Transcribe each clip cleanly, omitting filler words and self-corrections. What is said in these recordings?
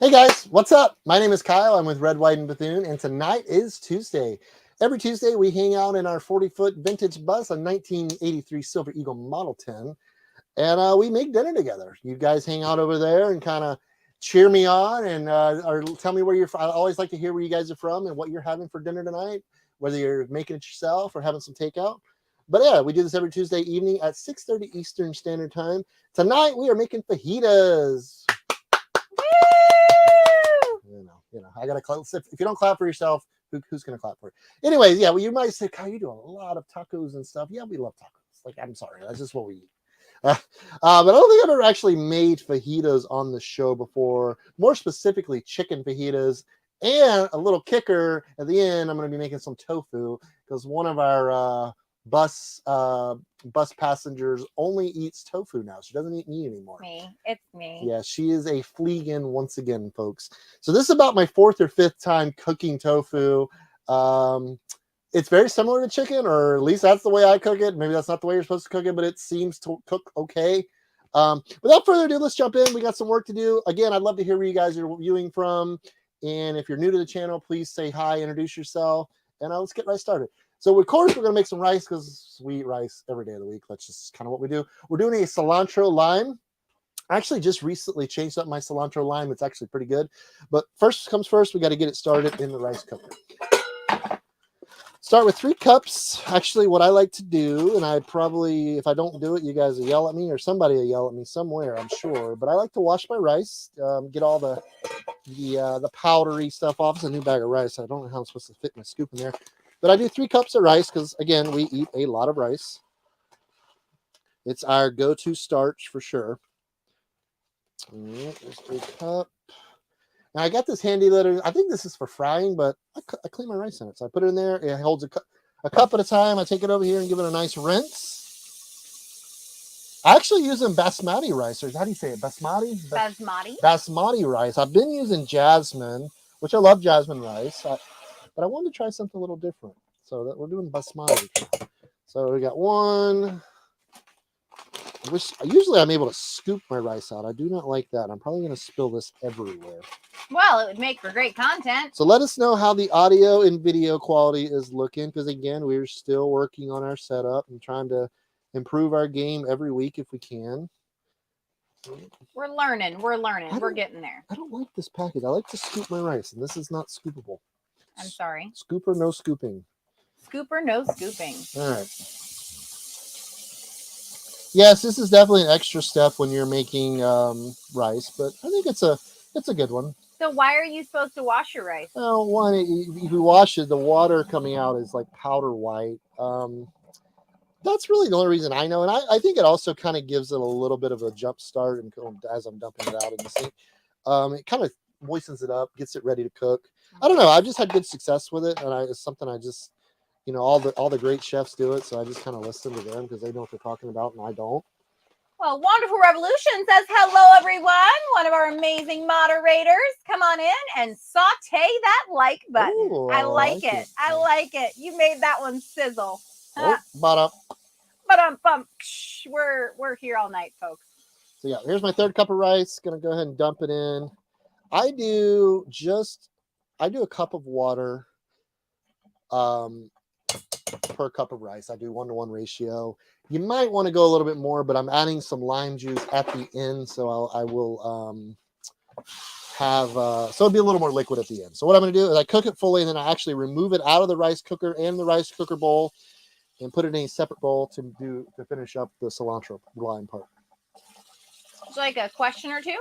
Hey guys, what's up? My name is Kyle. I'm with Red, White, and Bethune, and tonight is Tuesday. Every Tuesday, we hang out in our 40-foot vintage bus, a 1983 Silver Eagle Model 10, and we make dinner together. You guys hang out over there and kind of cheer me on and or tell me where you're from. I always like to hear where you guys are from and what you're having for dinner tonight, whether you're making it yourself or having some takeout. But yeah, we do this every Tuesday evening at 6:30 Eastern Standard Time. Tonight, we are making fajitas. You know, I gotta clap. If you don't clap for yourself, who's gonna clap for you? Anyways, yeah, well, you might say, Kyle, you do a lot of tacos and stuff. Yeah, we love tacos. Like, I'm sorry, that's just what we eat. But I don't think I've ever actually made fajitas on the show before. More specifically, chicken fajitas. And a little kicker at the end, I'm going to be making some tofu because one of our bus passengers only eats tofu now. She doesn't eat meat anymore. It's me. Yeah, she is a fleegan once again, folks. So this is about my 4th or 5th time cooking tofu. It's very similar to chicken, or at least that's the way I cook it. Maybe that's not the way you're supposed to cook it, but it seems to cook okay. Without further ado, let's jump in. We got some work to do. Again, I'd love to hear where you guys are viewing from. And if you're new to the channel, please say hi, introduce yourself, and let's get right started. So, of course, we're going to make some rice because we eat rice every day of the week. That's just kind of what we do. We're doing a cilantro lime. I actually just recently changed up my cilantro lime. It's actually pretty good. But first comes first, we got to get it started in the rice cooker. Start with 3 cups. Actually, what I like to do, and I probably, if I don't do it, you guys will yell at me, or somebody will yell at me somewhere, I'm sure. But I like to wash my rice, get all the powdery stuff off. It's a new bag of rice. I don't know how I'm supposed to fit my scoop in there. But I do 3 cups of rice because, again, we eat a lot of rice. It's our go-to starch for sure. Just 1 cup. Now, I got this handy little, I think this is for frying, but I clean my rice in it. So I put it in there. It holds a cup at a time. I take it over here and give it a nice rinse. I actually use basmati rice, or how do you say it? Basmati? Basmati. Basmati rice. I've been using jasmine, which I love jasmine rice, but I wanted to try something a little different. So that we're doing basmati. So we got 1. Usually I'm able to scoop my rice out. I do not like that. I'm probably going to spill this everywhere. Well, it would make for great content. So let us know how the audio and video quality is looking, because again, we're still working on our setup and trying to improve our game every week if we can. We're learning. We're getting there. I don't like this package. I like to scoop my rice, and this is not scoopable. I'm sorry. Scooper, no scooping. Scooper, no scooping. All right. Yes, this is definitely an extra step when you're making rice, but I think it's a good one. So why are you supposed to wash your rice? Well, one, if you wash it, the water coming out is like powder white. That's really the only reason I know, and I think it also kind of gives it a little bit of a jump start, and as I'm dumping it out in the sink, it kind of moistens it up, gets it ready to cook. I don't know. I've just had good success with it, and it's something I just. You know, all the great chefs do it, so I just kind of listen to them because they know what they're talking about, and I don't. Well, Wonderful Revolution says, hello, everyone. One of our amazing moderators. Come on in and saute that like button. Ooh, I like it. I like it. You made that one sizzle. Oh, bump. We're here all night, folks. So, yeah, here's my 3rd cup of rice. Going to go ahead and dump it in. I do a cup of water per cup of rice. I do 1-to-1 ratio. You might want to go a little bit more, but I'm adding some lime juice at the end, so I will so it'll be a little more liquid at the end. So what I'm going to do is I cook it fully, and then I actually remove it out of the rice cooker and the rice cooker bowl and put it in a separate bowl to finish up the cilantro lime part. Would you like a question or two?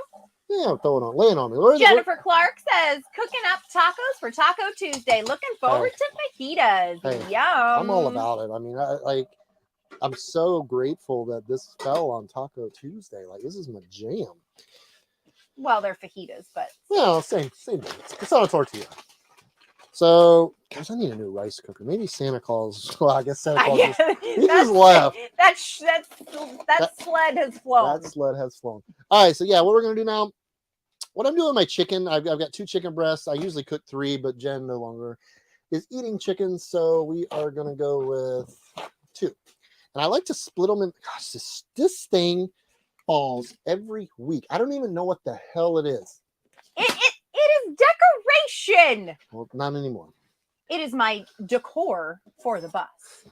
Yeah, throw it on, lay it on me. Jennifer Clark says, cooking up tacos for Taco Tuesday. Looking forward to fajitas. Hey, Yum. I'm all about it. I mean, I'm so grateful that this fell on Taco Tuesday. Like, this is my jam. Well, they're fajitas, but same thing. It's on a tortilla. So, gosh, I need a new rice cooker. Maybe Santa Claus. Well, I guess Santa Claus just left. That sled has flown. That sled has flown. All right, so yeah, what we're gonna do now. What I'm doing with my chicken, I've got 2 chicken breasts. I usually cook 3, but Jen no longer is eating chicken, so we are gonna go with 2. And I like to split them in. Gosh, this thing falls every week. I don't even know what the hell it is. decoration. Well, not anymore. It is my decor for the bus.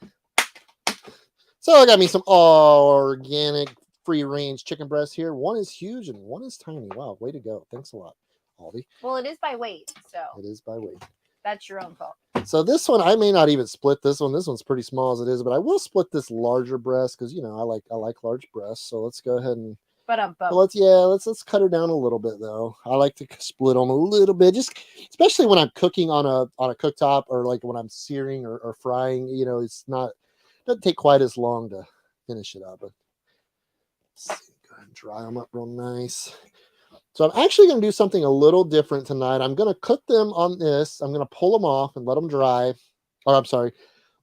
So I got me some organic free-range chicken breasts here. One is huge and one is tiny. Wow, way to go. Thanks a lot, Aldi. Well, it is by weight, so It is by weight. that's your own fault. So this one, I may not even split this one. This one's pretty small as it is, but I will split this larger breast because, you know, I like large breasts. So let's go ahead and let's cut her down a little bit though. I like to split them a little bit, just especially when I'm cooking on a cooktop or like when I'm searing or frying. You know, doesn't take quite as long to finish it up. But let's see, go ahead and dry them up real nice. So I'm actually going to do something a little different tonight. I'm going to cook them on this. I'm going to pull them off and let them dry. Or I'm sorry,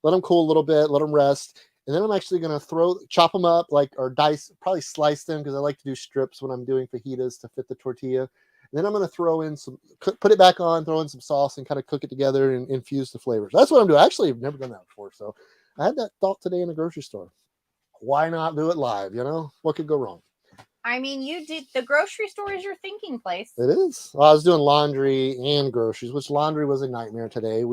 let them cool a little bit, let them rest. And then I'm actually going to chop them up or dice, probably slice them because I like to do strips when I'm doing fajitas to fit the tortilla. And then I'm going to throw in put it back on, throw in some sauce and kind of cook it together and infuse the flavors. That's what I'm doing. Actually, I've never done that before. So I had that thought today in the grocery store. Why not do it live? You know, what could go wrong? I mean, the grocery store is your thinking place. It is. Well, I was doing laundry and groceries, which laundry was a nightmare today.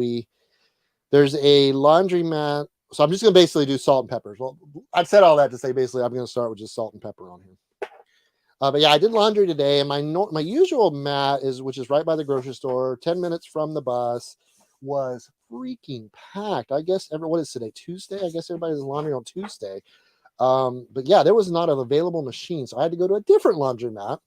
There's a laundromat. So I'm just going to basically do salt and peppers. Well, I said all that to say basically I'm going to start with just salt and pepper on here. But yeah, I did laundry today, and my usual mat which is right by the grocery store, 10 minutes from the bus, was freaking packed. I guess what is today? Tuesday? I guess everybody does laundry on Tuesday. But yeah, there was not an available machine, so I had to go to a different laundromat.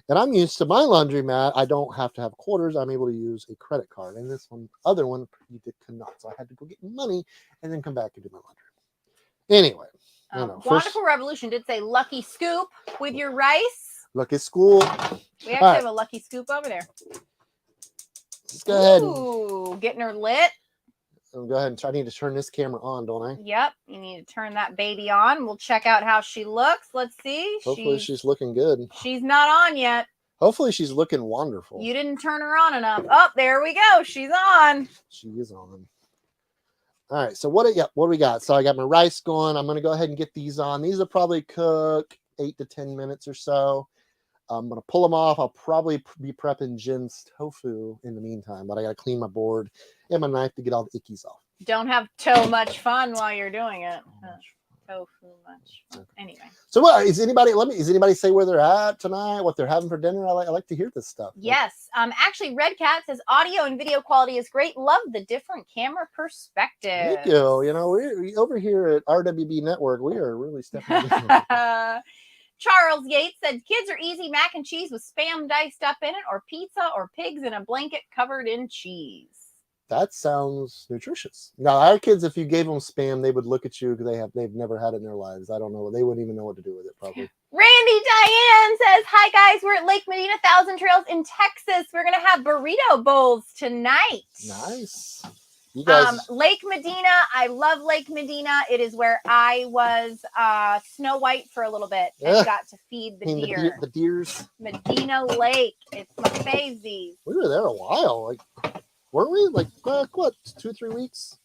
And I'm used to my laundromat. I don't have to have quarters. I'm able to use a credit card. And this other one, you cannot. So I had to go get money and then come back and do my laundry. Anyway, Wonderful Revolution did say lucky scoop with your rice. Lucky school. We actually have a lucky scoop over there. Let's go ahead. Ooh, getting her lit. Go ahead and I need to turn this camera on, don't I? Yep. You need to turn that baby on. We'll check out how she looks. Let's see. Hopefully she's looking good. She's not on yet. Hopefully she's looking wonderful. You didn't turn her on enough. Oh, there we go. She's on. She is on. All right. So what do we got? So I got my rice going. I'm going to go ahead and get these on. These will probably cook 8 to 10 minutes or so. I'm going to pull them off. I'll probably be prepping Jen's tofu in the meantime, but I got to clean my board and my knife to get all the ickies off. Don't have too much fun while you're doing it. Tofu much. Okay. Anyway. So what is anybody say where they're at tonight, what they're having for dinner? I like to hear this stuff. Yes. Actually, Red Cat says audio and video quality is great. Love the different camera perspective. Thank you. You know, we over here at RWB Network, we are really stepping up. Charles Yates said, kids are easy mac and cheese with Spam diced up in it, or pizza, or pigs in a blanket covered in cheese. That sounds nutritious. Now, our kids, if you gave them Spam, they would look at you because they've never had it in their lives. I don't know. They wouldn't even know what to do with it, probably. Randy Diane says, hi, guys. We're at Lake Medina, Thousand Trails in Texas. We're going to have burrito bowls tonight. Nice. You guys... Lake Medina. I love Lake Medina. It is where I was Snow White for a little bit and got to feed the deer. The deers. Medina Lake. It's my favorite. We were there a while. Weren't we? What, 2 or 3 weeks?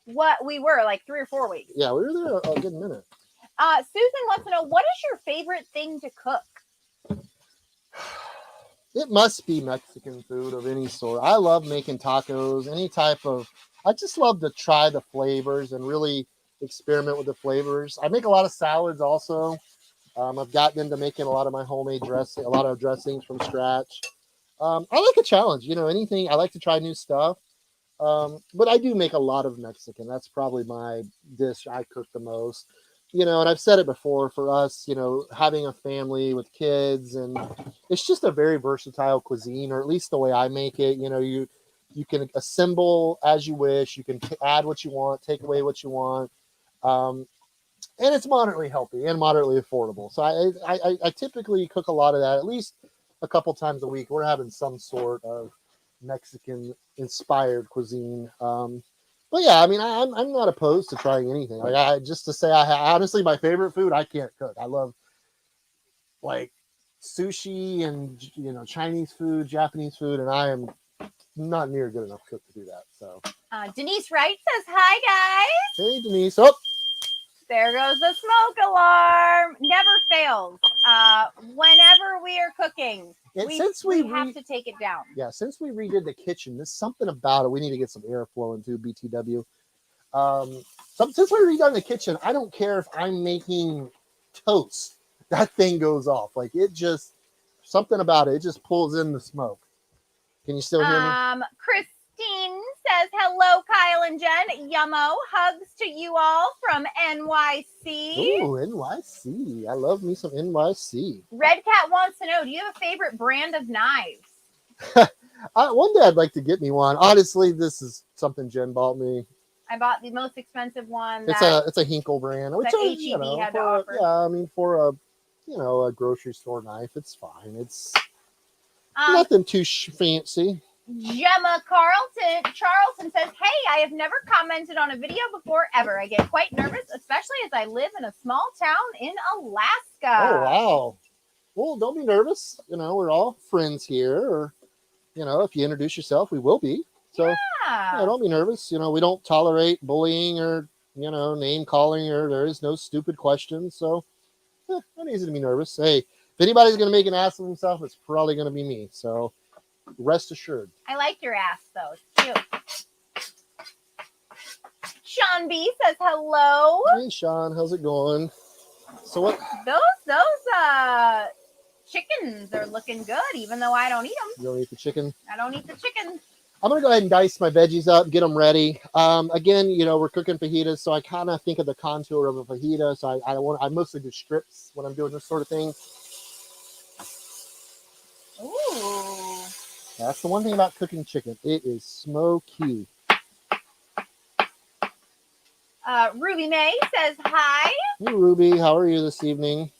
What we were, 3 or 4 weeks. Yeah, we were there a good minute. Susan wants to know, what is your favorite thing to cook? It must be Mexican food of any sort. I love making tacos, I just love to try the flavors and really experiment with the flavors. I make a lot of salads also. I've gotten into making a lot of my homemade dressing, a lot of dressings from scratch. I like a challenge, anything. I like to try new stuff. But I do make a lot of Mexican. That's probably my dish I cook the most. And I've said it before, for us, having a family with kids, and it's just a very versatile cuisine, or at least the way I make it. You can assemble as you wish. You can add what you want, take away what you want. And it's moderately healthy and moderately affordable. So I typically cook a lot of that, at least a couple times a week. We're having some sort of Mexican inspired cuisine. But yeah, I mean, I'm not opposed to trying anything. Honestly, my favorite food, I can't cook. I love sushi and Chinese food, Japanese food, and I am not near good enough cook to do that. So Denise Wright says, hi guys. Hey Denise. Oh, There goes the smoke alarm. Never fails. Whenever we are cooking, And we have to take it down. Yeah, since we redid the kitchen, there's something about it. We need to get some airflow into BTW. Since we redone the kitchen, I don't care if I'm making toast. That thing goes off. Like it just, something about it. It just pulls in the smoke. Can you still hear me? Christine says, hello, Kyle and Jen. Yummo. Hugs to you all from NYC. Ooh, NYC. I love me some NYC. Red Cat wants to know, do you have a favorite brand of knives? One day I'd like to get me one. Honestly, this is something Jen bought me. I bought the most expensive one. It's a Hinkle brand, which HEB had to offer. Yeah, I mean for a grocery store knife, it's fine. It's nothing too fancy. Gemma Charlton says, hey, I have never commented on a video before ever. I get quite nervous, especially as I live in a small town in Alaska. Oh wow. Well, don't be nervous. We're all friends here, or if you introduce yourself, we will be. So don't be nervous. We don't tolerate bullying or, name calling, or there is no stupid questions. So not easy to be nervous. Hey, if anybody's going to make an ass of himself, it's probably going to be me. So rest assured. I like your ass, though. It's cute. Sean B says hello. Hey, Sean. How's it going? So what? Those chickens are looking good, even though I don't eat them. You don't eat the chicken? I don't eat the chicken. I'm going to go ahead and dice my veggies up, get them ready. Again, we're cooking fajitas, so I kind of think of the contour of a fajita. So I mostly do strips when I'm doing this sort of thing. Ooh. That's the one thing about cooking chicken. It is smoky. Ruby May says hi. Hey, Ruby. How are you this evening?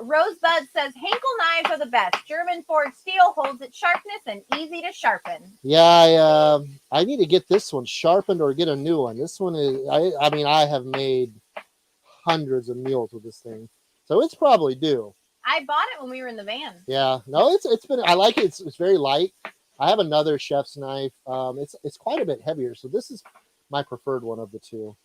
Rosebud says, Hinkle knives are the best. German forged steel holds its sharpness and easy to sharpen. Yeah, I need to get this one sharpened or get a new one. This one is, I mean, I have made hundreds of meals with this thing. So it's probably due. I bought it when we were in the van. Yeah, no, it's been, I like it. It's very light. I have another chef's knife. It's quite a bit heavier. So this is my preferred one of the two.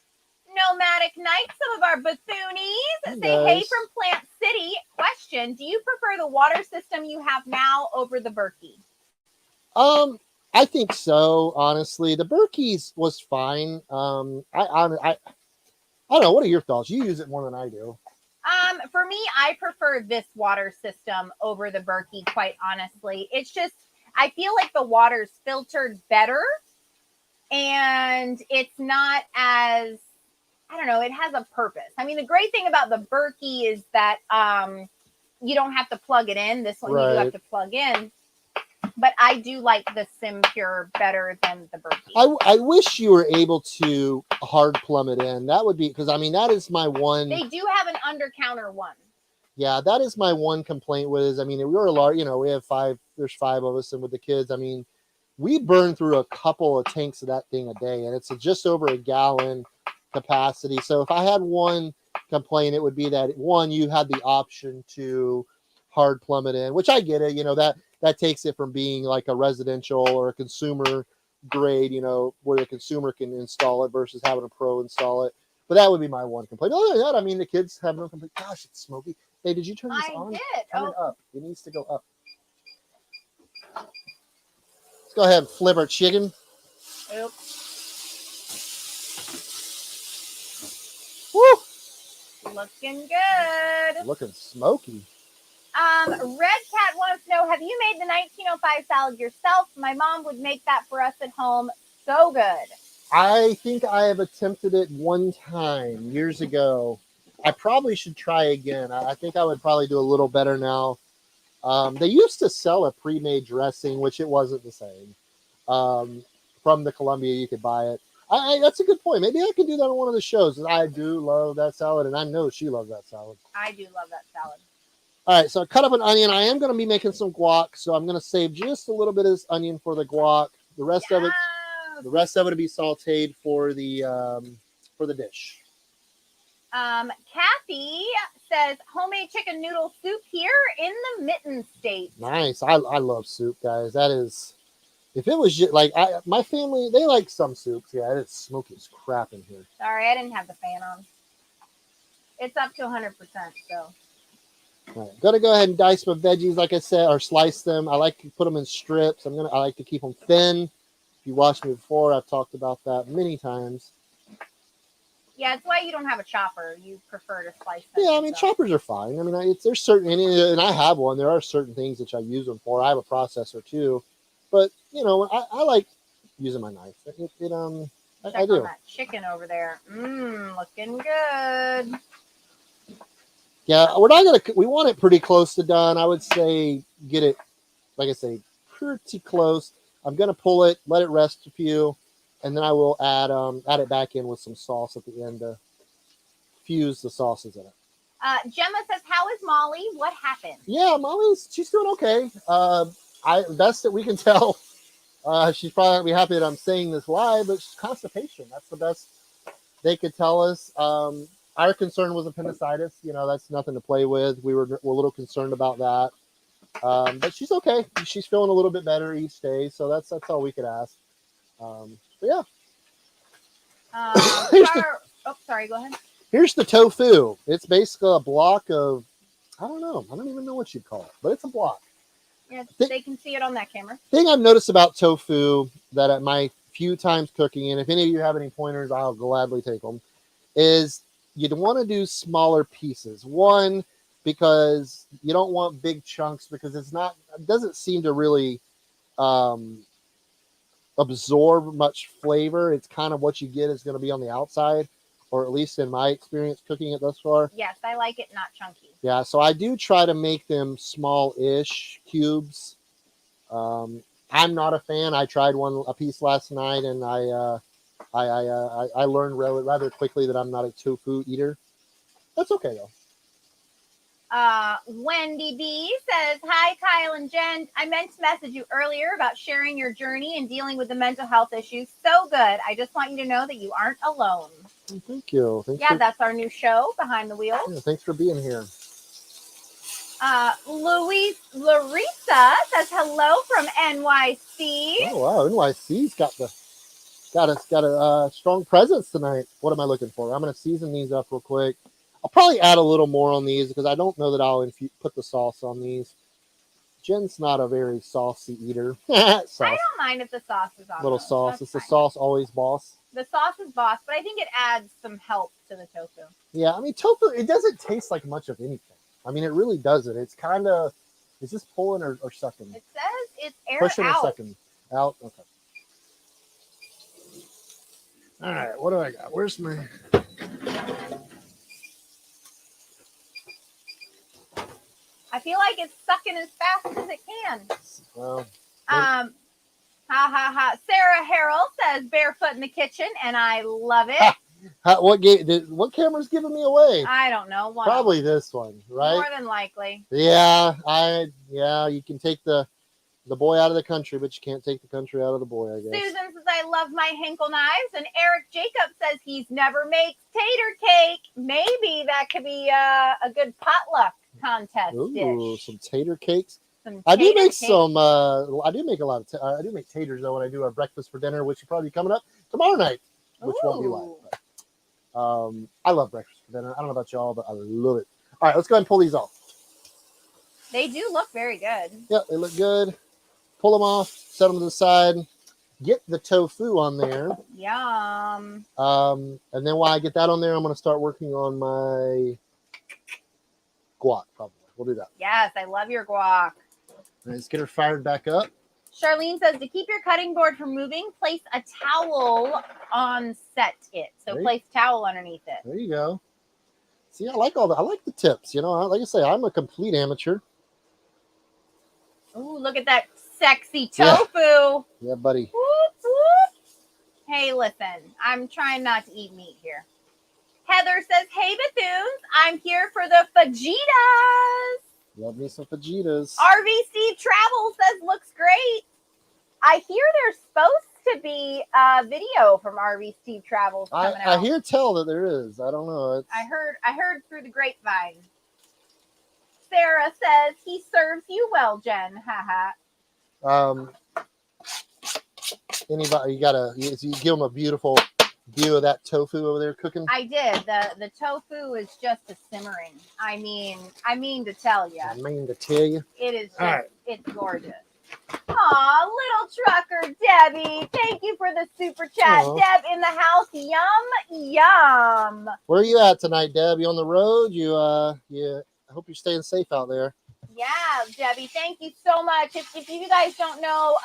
Nomadic Night, some of our Bethoonies say, hey from Plant City. Question, do you prefer the water system you have now over the Berkey? I think so, honestly. The Berkey's was fine. I don't know. What are your thoughts? You use it more than I do. For me, I prefer this water system over the Berkey, quite honestly. It's just, I feel like the water's filtered better, and it's not as, I don't know, it has a purpose. I mean, the great thing about the Berkey is that you don't have to plug it in. This one you do have to plug in. But I do like the Simpure better than the Berkey. I wish you were able to hard plumb it in. That would be, because I mean, that is my one. They do have an under counter one. Yeah, that is my one complaint with is, I mean, we're a large, we have there's 5 of us, and with the kids, I mean, we burn through a couple of tanks of that thing a day, and it's just over a gallon capacity. So if I had one complaint, it would be that, one, you had the option to hard plumb it in, which I get it, that takes it from being like a residential or a consumer grade, where the consumer can install it versus having a pro install it. But that would be my one complaint. Other than that, I mean, the kids have no complaint. Gosh, it's smoky. Hey, did you turn this on? I did. Turn it up. It needs to go up. Let's go ahead and flip our chicken. Oops. Woo! Looking good. Looking smoky. Red Cat wants to know, have you made the 1905 salad yourself? My mom would make that for us at home. So good. I think I have attempted it one time years ago. I probably should try again. I think I would probably do a little better now. They used to sell a pre-made dressing, which it wasn't the same. From the Columbia, you could buy it. That's a good point. Maybe I can do that on one of the shows. I do love that salad, and I know she loves that salad. I do love that salad. All right, so I cut up an onion. I am going to be making some guac, so I'm going to save just a little bit of this onion for the guac. The rest of it will be sautéed for the dish. Kathy says, homemade chicken noodle soup here in the Mitten State. Nice. I love soup, guys. That is, if it was just like my family, they like some soups. Yeah, it's smoky as crap in here. Sorry, I didn't have the fan on. It's up to 100%. So. All right, gonna go ahead and dice my veggies, like I said, or slice them. I like to put them in strips. I like to keep them thin. If you watched me before, I've talked about that many times. Yeah, it's why you don't have a chopper. You prefer to slice them. Yeah, I mean, choppers are fine. I mean, there's certain, and I have one. There are certain things that I use them for. I have a processor too, but I like using my knife. I Check do. on that chicken over there. Looking good. Yeah, we're not gonna. We want it pretty close to done. I would say get it, like I say, pretty close. I'm gonna pull it, let it rest a few, and then I will add it back in with some sauce at the end to fuse the sauces in it. Gemma says, "How is Molly? What happened?" Yeah, she's doing okay. Best that we can tell, she's probably gonna be happy that I'm saying this live, but she's constipation. That's the best they could tell us. Our concern was appendicitis. That's nothing to play with. We're a little concerned about that. But she's okay. She's feeling a little bit better each day, so that's all we could ask. But yeah. Sorry. Go ahead. Here's the tofu. It's basically a block of, I don't know. I don't even know what you'd call it, but it's a block. Yeah, they can see it on that camera. Thing I've noticed about tofu that at my few times cooking, and if any of you have any pointers, I'll gladly take them, is you'd want to do smaller pieces. One, because you don't want big chunks because it doesn't seem to really absorb much flavor. It's kind of what you get is going to be on the outside, or at least in my experience cooking it thus far. Yes, I like it not chunky. Yeah, so I do try to make them small-ish cubes. I'm not a fan. I tried a piece last night, and I learned rather quickly that I'm not a tofu eater. That's okay though. Wendy B says, "Hi, Kyle and Jen. I meant to message you earlier about sharing your journey and dealing with the mental health issues. So good. I just want you to know that you aren't alone." Thank you. That's our new show, Behind the Wheel. Yeah, thanks for being here. Larissa says hello from NYC. Oh wow, NYC's got a strong presence tonight. What am I looking for? I'm going to season these up real quick. I'll probably add a little more on these because I don't know that I'll put the sauce on these. Jen's not a very saucy eater. Sauce. I don't mind if the sauce is on. Little sauce. That's the fine. sauce always boss? The sauce is boss, but I think it adds some help to the tofu. Yeah, I mean, tofu, it doesn't taste like much of anything. I mean, it really doesn't. It's kind of, is this pulling or sucking? It says it's air Pushing out. or sucking? Out? Okay. All right, what do I got? Where's my... I feel like it's sucking as fast as it can. Well, Sarah Harrell says barefoot in the kitchen, and I love it. What camera's giving me away? I don't know. Probably this one, right? More than likely. Yeah, you can take the boy out of the country, but you can't take the country out of the boy, I guess. Susan says, "I love my Henkel knives." And Eric Jacob says he's never makes tater cake. Maybe that could be a good potluck contest dish. Some tater cakes. I do make a lot of I do make taters though when I do our breakfast for dinner, which will probably be coming up tomorrow night, which won't be live. But, I love breakfast for dinner. I don't know about y'all, but I love it. All right, let's go ahead and pull these off. They do look very good. Yeah, they look good. Pull them off, set them to the side, get the tofu on there. Yum. And then while I get that on there, I'm going to start working on my guac, probably. We'll do that. Yes, I love your guac. Let's get her fired back up. Charlene says, to keep your cutting board from moving, place a towel on set it. So place towel underneath it. There you go. See, I like the tips. Like I say, I'm a complete amateur. Ooh, look at that sexy tofu. Yeah, buddy. Whoop, whoop. Hey, listen, I'm trying not to eat meat here. Heather says, "Hey, Bethoons, I'm here for the fajitas." Love me some fajitas. RV Steve Travel says, "Looks great." I hear there's supposed to be a video from RV Steve Travels coming out. I hear tell that there is. I don't know. I heard through the grapevine. Sarah says, "He serves you well, Jen." Haha. Anybody, you give them a beautiful view of that tofu over there cooking? I did. The tofu is just a simmering. I mean to tell you. I mean to tell you. It is just, right. It's gorgeous. Aw, little trucker Debbie. Thank you for the super chat. Aw. Deb in the house. Yum, yum. Where are you at tonight, Deb? You on the road? I hope you're staying safe out there. Yeah, Debbie, thank you so much. If you guys don't know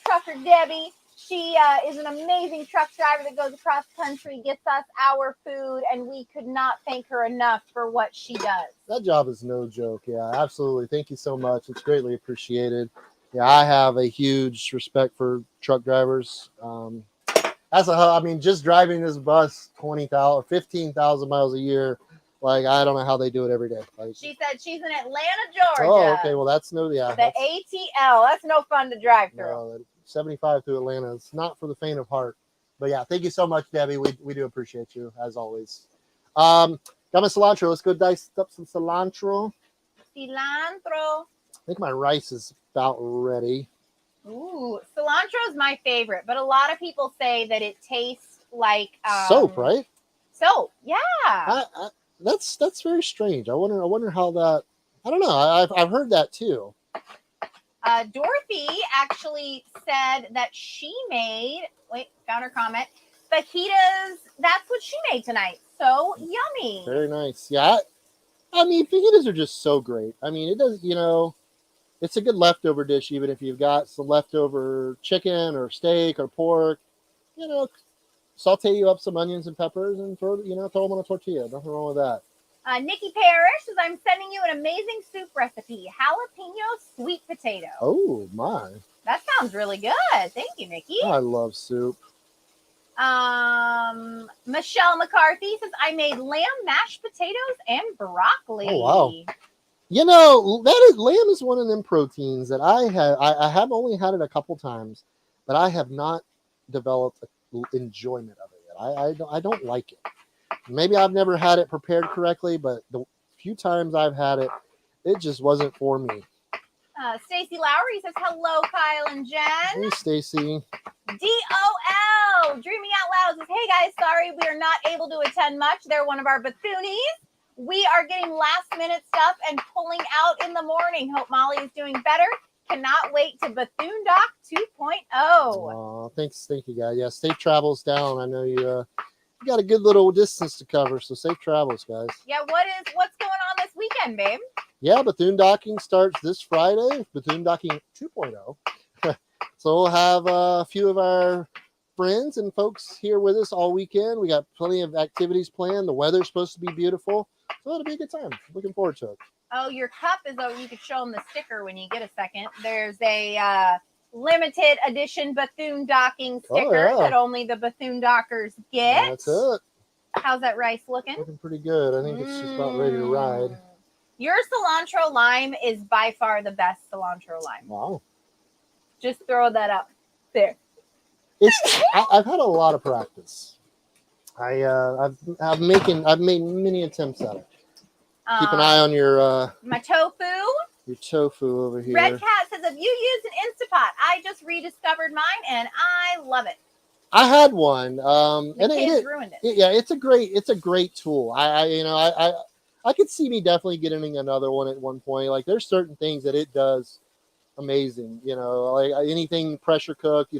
Trucker Debbie, she is an amazing truck driver that goes across the country, gets us our food, and we could not thank her enough for what she does. That job is no joke. Yeah, absolutely. Thank you so much. It's greatly appreciated. Yeah, I have a huge respect for truck drivers. Just driving this bus 20,000, 15,000 miles a year. Like, I don't know how they do it every day. Like, she said she's in Atlanta, Georgia. oh, okay. Well, that's no, yeah. The ATL. That's no fun to drive through. No, 75 through Atlanta. It's not for the faint of heart. But yeah, thank you so much, Debbie. We do appreciate you, as always. Got my cilantro. Let's go dice up some cilantro. Cilantro. I think my rice is about ready. Ooh, cilantro is my favorite, but a lot of people say that it tastes like Soap, right? Soap, yeah. That's very strange. I wonder how that. I don't know. I've heard that too. Dorothy actually said that she made. Wait, found her comment. Fajitas. That's what she made tonight. So yummy. Very nice. Yeah. I mean, fajitas are just so great. I mean, it does. It's a good leftover dish, even if you've got some leftover chicken or steak or pork. Saute you up some onions and peppers and throw them on a tortilla. Nothing wrong with that. Nikki Parrish says, I'm sending you an amazing soup recipe. Jalapeno sweet potato. Oh, my. That sounds really good. Thank you, Nikki. I love soup. Michelle McCarthy says, I made lamb mashed potatoes and broccoli. Oh, wow. Lamb is one of them proteins that I have only had it a couple times, but I have not developed enjoyment of it yet. I don't like it. Maybe I've never had it prepared correctly, but the few times I've had it, it just wasn't for me. Stacy Lowry says, hello, Kyle and Jen. Hey, Stacy. DOL, Dreaming Out Loud says, hey guys, sorry we are not able to attend much. They're one of our Bethoonies. We are getting last minute stuff and pulling out in the morning. Hope Molly is doing better. Cannot wait to Bethoon Doc 2.0. Oh, thanks. Thank you, guys. Yeah, safe travels down. I know you got a good little distance to cover, so safe travels, guys. Yeah, what's going on this weekend, babe? Yeah, Bethoon Docking starts this Friday. Bethoon Docking 2.0. So we'll have a few of our friends and folks here with us all weekend. We got plenty of activities planned. The weather's supposed to be beautiful, so it'll be a good time. Looking forward to it. Oh, your cup is over. You could show them the sticker when you get a second. There's a limited edition Bethoon Docking sticker that only the Bethoon Dockers get. That's it. How's that rice looking? Looking pretty good. I think it's just about ready to ride. Your cilantro lime is by far the best cilantro lime. Wow. Just throw that up there. I've had a lot of practice. I've made many attempts at it. Keep an eye on your my tofu. Your tofu over here. Red Cat says, "Have you used an Instapot? I just rediscovered mine and I love it." I had one, and it ruined it. Yeah, it's a great tool. I could see me definitely getting another one at one point. Like, there's certain things that it does amazing. Like anything pressure cooked.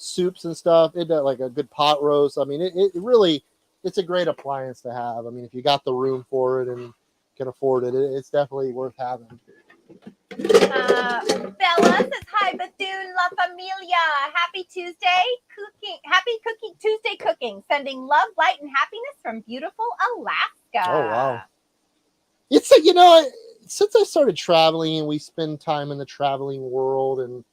Soups and stuff. It does, like a good pot roast. I mean, it really, it's a great appliance to have. I mean, if you got the room for it and can afford it, it's definitely worth having. Bella says, "Hi, Bethoon La Familia. Happy Tuesday cooking. Happy cooking Tuesday cooking. Sending love, light, and happiness from beautiful Alaska." Oh, wow. It's since I started traveling and we spend time in the traveling world, and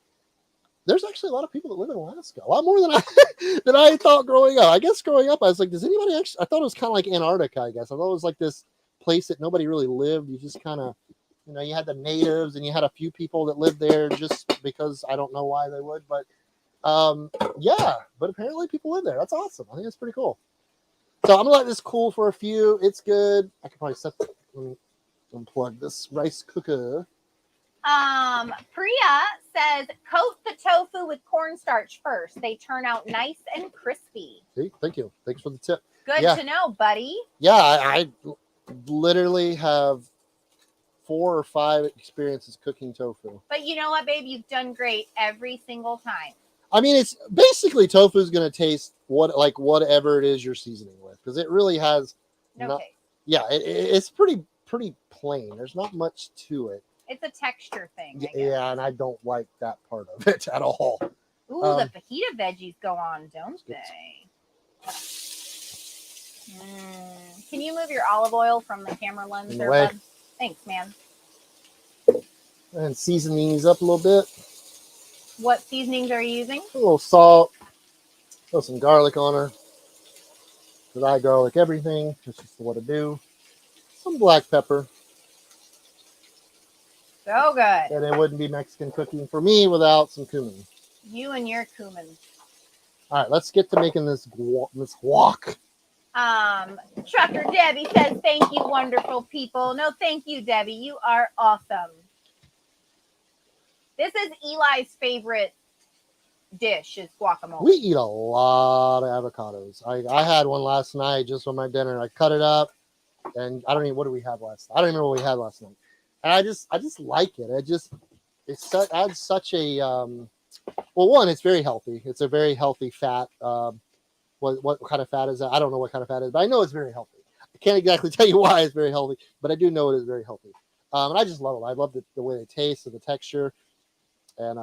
there's actually a lot of people that live in Alaska, a lot more than I thought growing up. I guess growing up, I was like, does anybody actually? I thought it was kind of like Antarctica. I guess I thought it was like this place that nobody really lived. You just kind of, you had the natives and you had a few people that lived there just because I don't know why they would, but yeah. But apparently people live there. That's awesome. I think it's pretty cool. So I'm gonna let this cool for a few. It's good. I could probably unplug this rice cooker. Priya says, coat the tofu with cornstarch first. They turn out nice and crispy. See, thank you. Thanks for the tip. Good Yeah. to know, buddy. Yeah, I literally have 4 or 5 experiences cooking tofu. But you know what, babe? You've done great every single time. I mean, it's basically tofu is going to taste whatever it is you're seasoning with, because it really has No taste. Yeah, it's pretty plain. There's not much to it. It's a texture thing. Yeah, and I don't like that part of it at all. Ooh, the fajita veggies go on, don't they? Can you move your olive oil from the camera lens there, bud? Thanks, man. And season these up a little bit. What seasonings are you using? A little salt. Throw some garlic on her. Because I garlic everything. That's just what I do. Some black pepper. So good. And it wouldn't be Mexican cooking for me without some cumin. You and your cumin. All right, let's get to making this guac. Trucker Debbie says, thank you, wonderful people. No, thank you, Debbie. You are awesome. This is Eli's favorite dish is guacamole. We eat a lot of avocados. I had one last night just for my dinner. I cut it up, and I don't even, what did we have last night? I don't even remember what we had last night. And I just like it. It adds such a, well, one, it's very healthy. It's a very healthy fat. What kind of fat is that? I don't know what kind of fat it is, but I know it's very healthy. I can't exactly tell you why it's very healthy, but I do know it is very healthy. And I just love it. I love the way they taste and the texture. And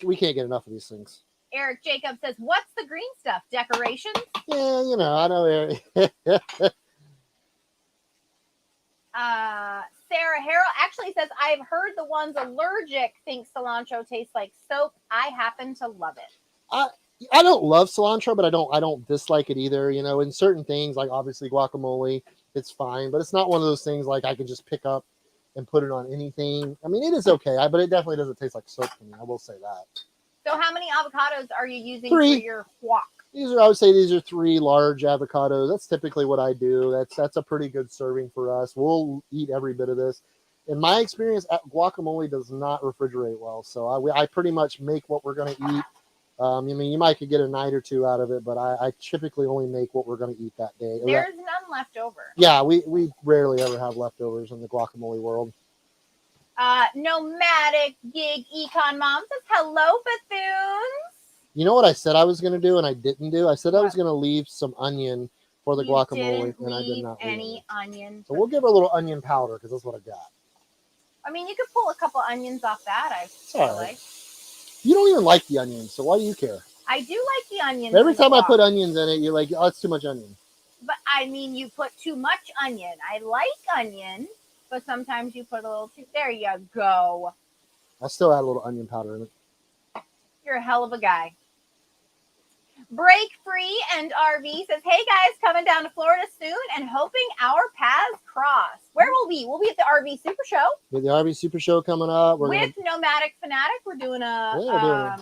we can't get enough of these things. Eric Jacob says, what's the green stuff? Decorations? Yeah, you know, I know Eric. Sarah Harrell actually says, I've heard the ones allergic think cilantro tastes like soap. I happen to love it. I don't love cilantro, but I don't dislike it either. You know, in certain things, like obviously guacamole, it's fine, but it's not one of those things like I can just pick up and put it on anything. I mean, it is okay, but it definitely doesn't taste like soap to me. I will say that. So how many avocados are you using 3 for your guac? I would say these are 3 large avocados. That's typically what I do. That's a pretty good serving for us. We'll eat every bit of this. In my experience, guacamole does not refrigerate well. So I pretty much make what we're going to eat. I mean, you might could get a night or 2 out of it, but I typically only make what we're going to eat that day. There's none left over. Yeah, we rarely ever have leftovers in the guacamole world. Nomadic Gig Econ Mom says, hello, Bethoons. You know what I said I was going to do and I didn't do? I said I was going to leave some onion for the guacamole, and I did not leave any onion. So we'll give her a little onion powder because that's what I got. I mean, you could pull a couple onions off that, I feel like. You don't even like the onions, so why do you care? I do like the onions. Every time I put onions in it, you're like, oh, it's too much onion. But I mean, you put too much onion. I like onion, but sometimes you put a little too. There you go. I still add a little onion powder in it. You're a hell of a guy. Break Free and RV says, hey guys, coming down to Florida soon and hoping our paths cross. Where will we? We'll be at the RV Super Show. With the RV Super Show coming up. With Nomadic Fanatic, we're doing a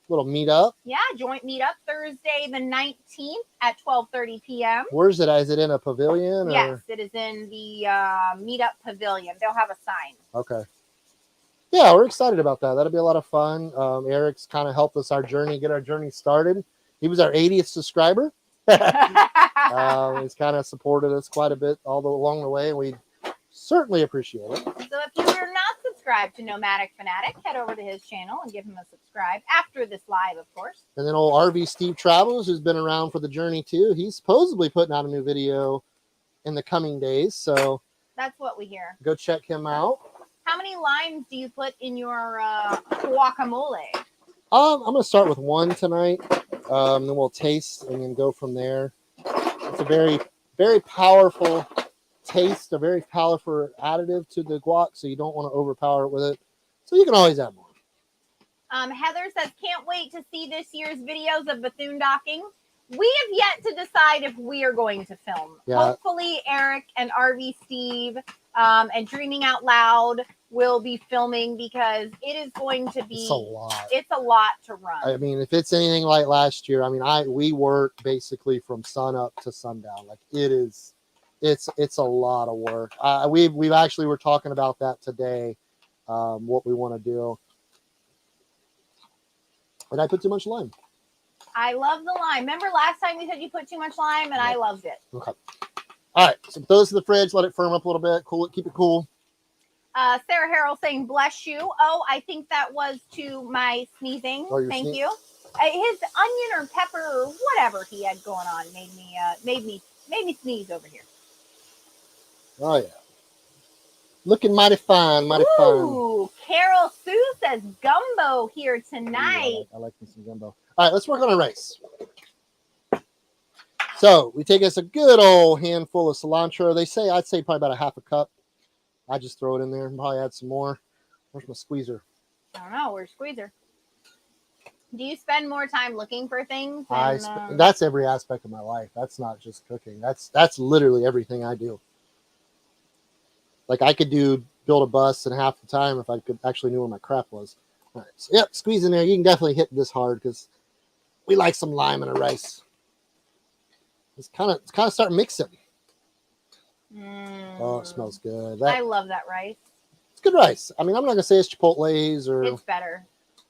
little meetup. Yeah, joint meetup Thursday the 19th at 12:30 p.m. Where's it? Is it in a pavilion? Or? Yes, it is in the meetup pavilion. They'll have a sign. Okay. Yeah, we're excited about that. That'll be a lot of fun. Eric's kind of helped us get our journey started. He was our 80th subscriber. He's kind of supported us quite a bit along the way, and we certainly appreciate it. So if you are not subscribed to Nomadic Fanatic, head over to his channel and give him a subscribe after this live, of course. And then old RV Steve Travels, who's been around for the journey too. He's supposedly putting out a new video in the coming days. So that's what we hear. Go check him out. How many limes do you put in your guacamole? I'm going to start with 1 tonight. Then we'll taste and then go from there. It's a very, very powerful taste, a very powerful additive to the guac, so you don't want to overpower it with it. So you can always add more. Heather says, can't wait to see this year's videos of Bethune docking. We have yet to decide if we are going to film. Yeah. Hopefully Eric and RV Steve and Dreaming Out Loud will be filming, because it is going to be it's a lot to run. I mean, if it's anything like last year, I mean, we work basically from sun up to sundown. Like it's a lot of work. We've actually were talking about that today, what we want to do. And I put too much lime. I love the lime. Remember last time you said you put too much lime, and I loved it. Okay. All right. So throw this in the fridge. Let it firm up a little bit. Cool it. Keep it cool. Sarah Harrell saying bless you. Oh, I think that was to my sneezing. Thank you. His onion or pepper or whatever he had going on made me sneeze over here. Oh yeah. Looking mighty fine, mighty fine. Carol Sue says gumbo here tonight. Ooh, I like me some gumbo. All right, let's work on our rice. So we take us a good old handful of cilantro. I'd say probably about a half a cup. I just throw it in there and probably add some more. Where's my squeezer? I don't know. Where's squeezer? Do you spend more time looking for things? That's every aspect of my life. That's not just cooking. That's literally everything I do. Like I could build a bus in half the time if I could actually knew where my crap was. All right, so yep, squeeze in there. You can definitely hit this hard because we like some lime in our rice. It's kind of start mixing. Oh, it smells good. I love that rice. It's good rice. I mean, I'm not gonna say it's Chipotle's or it's better,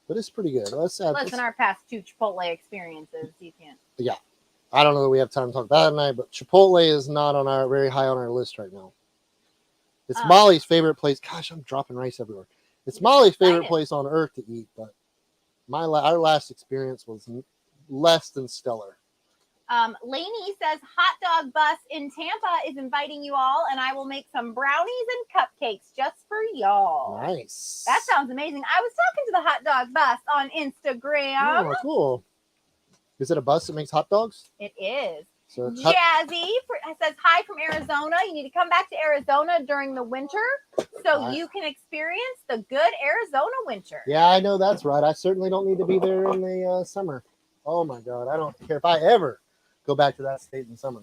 but it's pretty good. Listen, our past 2 Chipotle experiences, you can't. Yeah, I don't know that we have time to talk about it tonight, but Chipotle is not on very high on our list right now. It's Molly's favorite place. Gosh, I'm dropping rice everywhere. It's Molly's favorite place on earth to eat, but our last experience was less than stellar. Lainey says hot dog bus in Tampa is inviting you all, and I will make some brownies and cupcakes just for y'all. Nice. That sounds amazing. I was talking to the hot dog bus on Instagram. Oh, cool. Is it a bus that makes hot dogs? It is. So Jazzy says hi from Arizona. You need to come back to Arizona during the winter so you can experience the good Arizona winter. Yeah, I know that's right. I certainly don't need to be there in the summer. Oh my God, I don't care if I ever go back to that state in summer.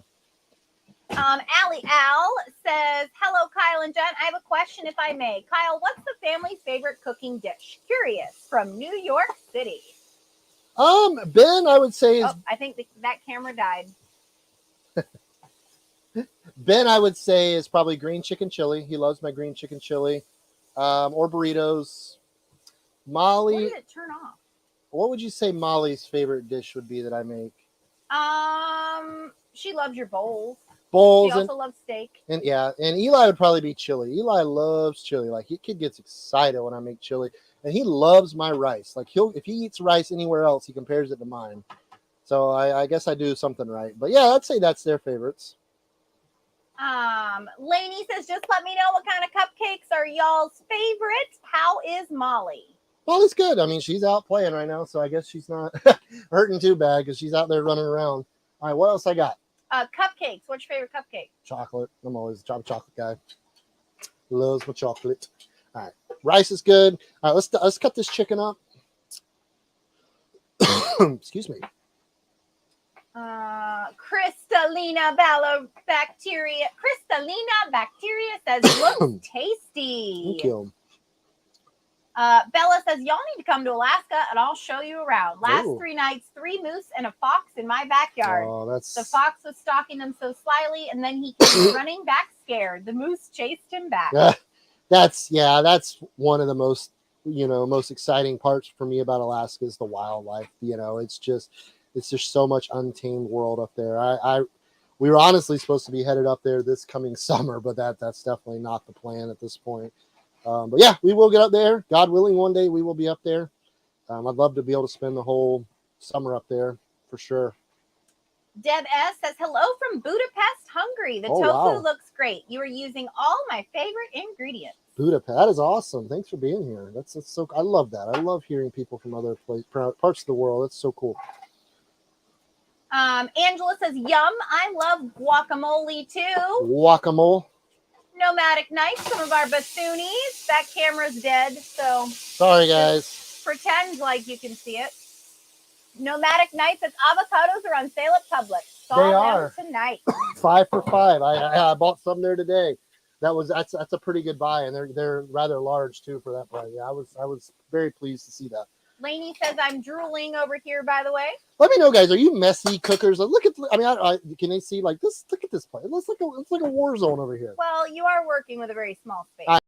Allie Al says, hello, Kyle and Jen. I have a question if I may. Kyle, what's the family's favorite cooking dish? Curious, from New York City. Ben, I would say is... I think that camera died. Ben, I would say, is probably green chicken chili. He loves my green chicken chili. Or burritos. Molly... What did it turn off? What would you say Molly's favorite dish would be that I make? She loves your bowls. She also loves steak. And Eli would probably be chili. Eli loves chili. Like, he kid gets excited when I make chili. And he loves my rice. Like, if he eats rice anywhere else, he compares it to mine. So I guess I do something right. But yeah, I'd say that's their favorites. Lainey says, just let me know what kind of cupcakes are y'all's favorites. How is Molly? Molly's good. I mean, she's out playing right now, so I guess she's not hurting too bad because she's out there running around. All right, what else I got? Cupcakes. What's your favorite cupcake? Chocolate. I'm always a chocolate guy. Loves my chocolate. All right, rice is good. All right, let's cut this chicken up. Excuse me. Crystalina Bacteria says looks tasty. Thank you. Bella says, y'all need to come to Alaska and I'll show you around. Last 3 nights, 3 moose and a fox in my backyard. Oh, the fox was stalking them so slyly, and then he came running back scared. The moose chased him back. That's one of the most exciting parts for me about Alaska is the wildlife. It's just so much untamed world up there. We were honestly supposed to be headed up there this coming summer, but that's definitely not the plan at this point. But yeah, we will get up there. God willing, one day we will be up there. I'd love to be able to spend the whole summer up there for sure. Deb S says, hello from Budapest, Hungary. The tofu looks great. You are using all my favorite ingredients. Budapest, that is awesome. Thanks for being here. That's so. I love that. I love hearing people from other parts of the world. That's so cool. Angela says, yum. I love guacamole too. Guacamole. Nomadic Nights, some of our Bethoonies. That camera's dead, so sorry guys. Pretend like you can see it. Nomadic Nights says avocados are on sale at Publix. They are tonight. 5 for $5. I bought some there today. That's a pretty good buy, and they're rather large too for that price. Yeah, I was very pleased to see that. Lainey says I'm drooling over here, by the way. Let me know, guys. Are you messy cookers? Look at. I mean, can they see like this? Look at this place. It looks like a war zone over here. Well, you are working with a very small space.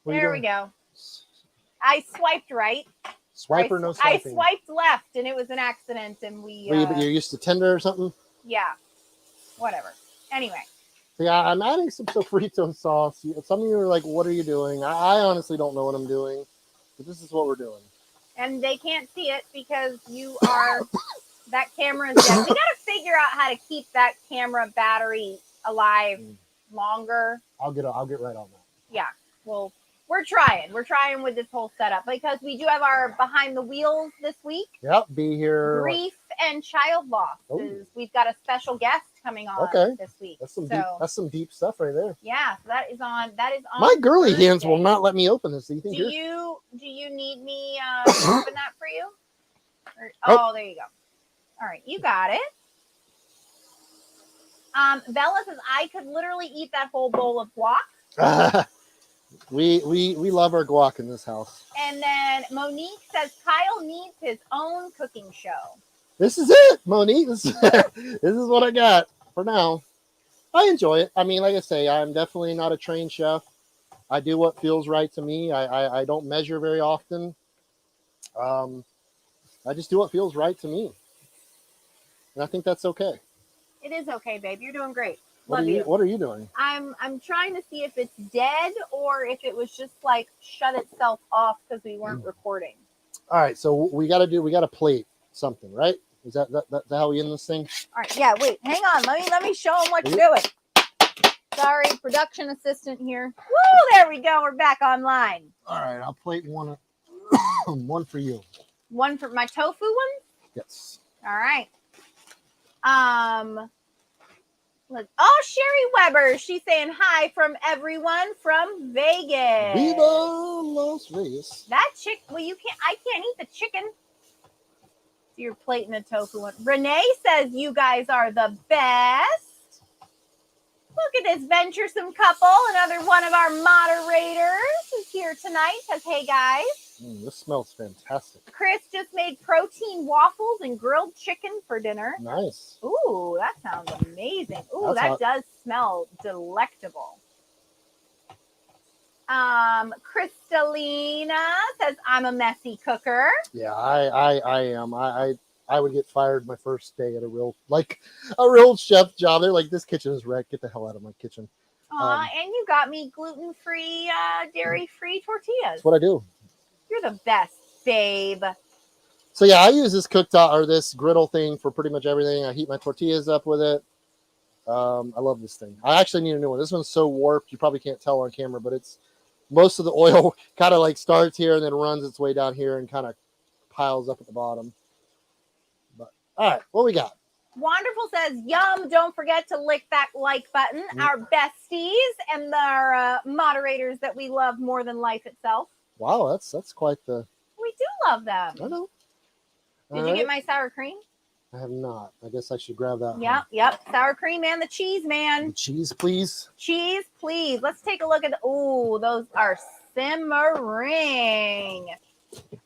There we go. I swiped right. Swipe or no swiping? I swiped left, and it was an accident, and we... You're used to Tinder or something? Yeah. Whatever. Anyway. Yeah, I'm adding some sofrito sauce. Some of you are like, what are you doing? I honestly don't know what I'm doing, but this is what we're doing. And they can't see it because you are... that camera is dead. We got to figure out how to keep that camera battery alive longer. I'll get right on that. Yeah. Well, we're trying. We're trying with this whole setup because we do have our behind the wheels this week. Yep, be here. Grief and child loss. We've got a special guest coming on this week. That's some deep stuff right there. Yeah, so that is on. My girly hands will not let me open this. Do you need me to open that for you? There you go. All right, you got it. Bella says I could literally eat that whole bowl of guac. We love our guac in this house. And then Monique says Kyle needs his own cooking show. This is it, Monique. This is what I got for now. I enjoy it. I mean, like I say, I'm definitely not a trained chef. I do what feels right to me. I don't measure very often. I just do what feels right to me. And I think that's okay. It is okay, babe. You're doing great. What are you doing? I'm trying to see if it's dead or if it was just like shut itself off because we weren't recording. All right, so we got to plate something, right? Is that how we end this thing? All right, yeah. Wait, hang on. Let me show them what you're doing. Sorry, production assistant here. Woo! There we go. We're back online. All right, I'll plate one. One for you. One for my tofu one? Yes. All right. Sherry Weber. She's saying hi from everyone from Vegas. Viva Las Vegas. That I can't eat the chicken. So you're plating the tofu one. Renee says you guys are the best. Look at this venturesome couple. Another one of our moderators is here tonight. Says, hey guys. This smells fantastic. Chris just made protein waffles and grilled chicken for dinner. Nice. Ooh, that sounds amazing. Ooh, that does smell delectable. Crystalina says, I'm a messy cooker. Yeah, I am. I would get fired my first day at a real chef job. They're like, this kitchen is wrecked. Get the hell out of my kitchen. And you got me gluten-free, dairy-free tortillas. That's what I do. You're the best, babe. So yeah, I use this cooktop or this griddle thing for pretty much everything. I heat my tortillas up with it. I love this thing. I actually need a new one. This one's so warped, you probably can't tell on camera, but it's most of the oil kind of like starts here and then runs its way down here and kind of piles up at the bottom. But all right, what we got? Wonderful says, yum, don't forget to lick that like button. Our besties and our moderators that we love more than life itself. Wow, that's quite the... We do love them. I know. Did you get my sour cream? I have not. I guess I should grab that. Yep. Sour cream and the cheese, man. Cheese, please. Cheese, please. Let's take a look at those are simmering.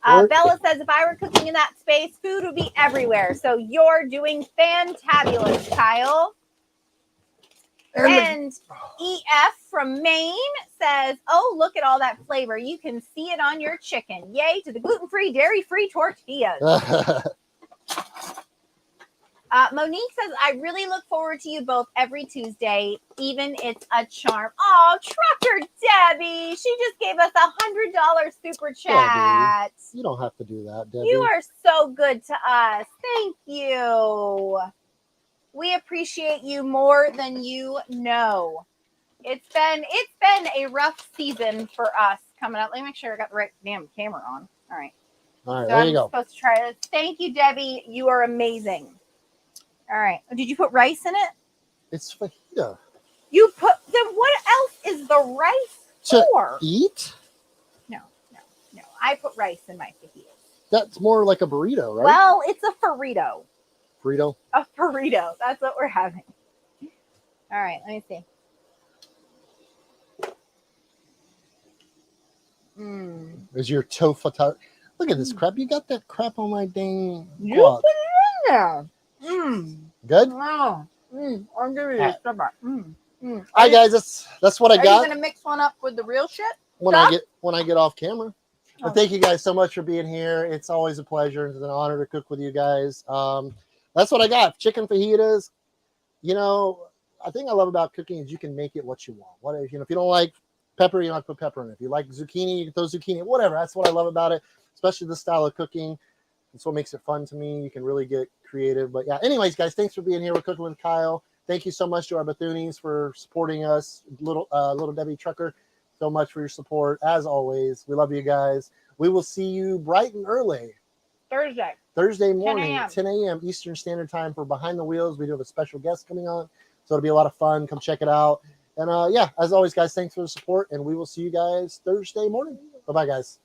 Bella says, if I were cooking in that space, food would be everywhere. So you're doing fantabulous, Kyle. And EF from Maine says, oh, look at all that flavor. You can see it on your chicken. Yay to the gluten-free, dairy-free tortillas. Monique says, I really look forward to you both every Tuesday, even it's a charm. Oh, Trucker Debbie. She just gave us $100 super chat. Debbie, you don't have to do that, Debbie. You are so good to us. Thank you. We appreciate you more than you know. It's been a rough season for us coming up. Let me make sure I got the right damn camera on. All right. All right, there you go. I'm supposed to try this. Thank you, Debbie. You are amazing. All right. Did you put rice in it? It's fajita. Then what else is the rice for? Eat? No. I put rice in my fajitas. That's more like a burrito, right? Well, it's a burrito. Burrito? A burrito. That's what we're having. All right. Let me see. Is your tofu tart? Look at this crap. You got that crap on my dang You guac. put it in there. Good? Oh. I'll give you a step back. All right, guys. That's what I got. Are you going to mix one up with the real shit? when I get off camera. But Oh. thank you guys so much for being here. It's always a pleasure. It's an honor to cook with you guys. That's what I got. Chicken fajitas. You know, I think I love about cooking is you can make it what you want. What if, you know, if you don't like pepper, you don't have to put pepper in it. If you like zucchini, you can throw zucchini, whatever. That's what I love about it, especially this style of cooking. It's what makes it fun to me. You can really get creative. But yeah, anyways, guys, thanks for being here. We're cooking with Kyle. Thank you so much to our Bethoonies for supporting us. Little Debbie Trucker, so much for your support. As always, we love you guys. We will see you bright and early Thursday morning, 10 a.m. Eastern Standard Time for Behind the Wheels. We do have a special guest coming on, so it'll be a lot of fun. Come check it out. And yeah, as always, guys, thanks for the support, and we will see you guys Thursday morning. Bye-bye, guys.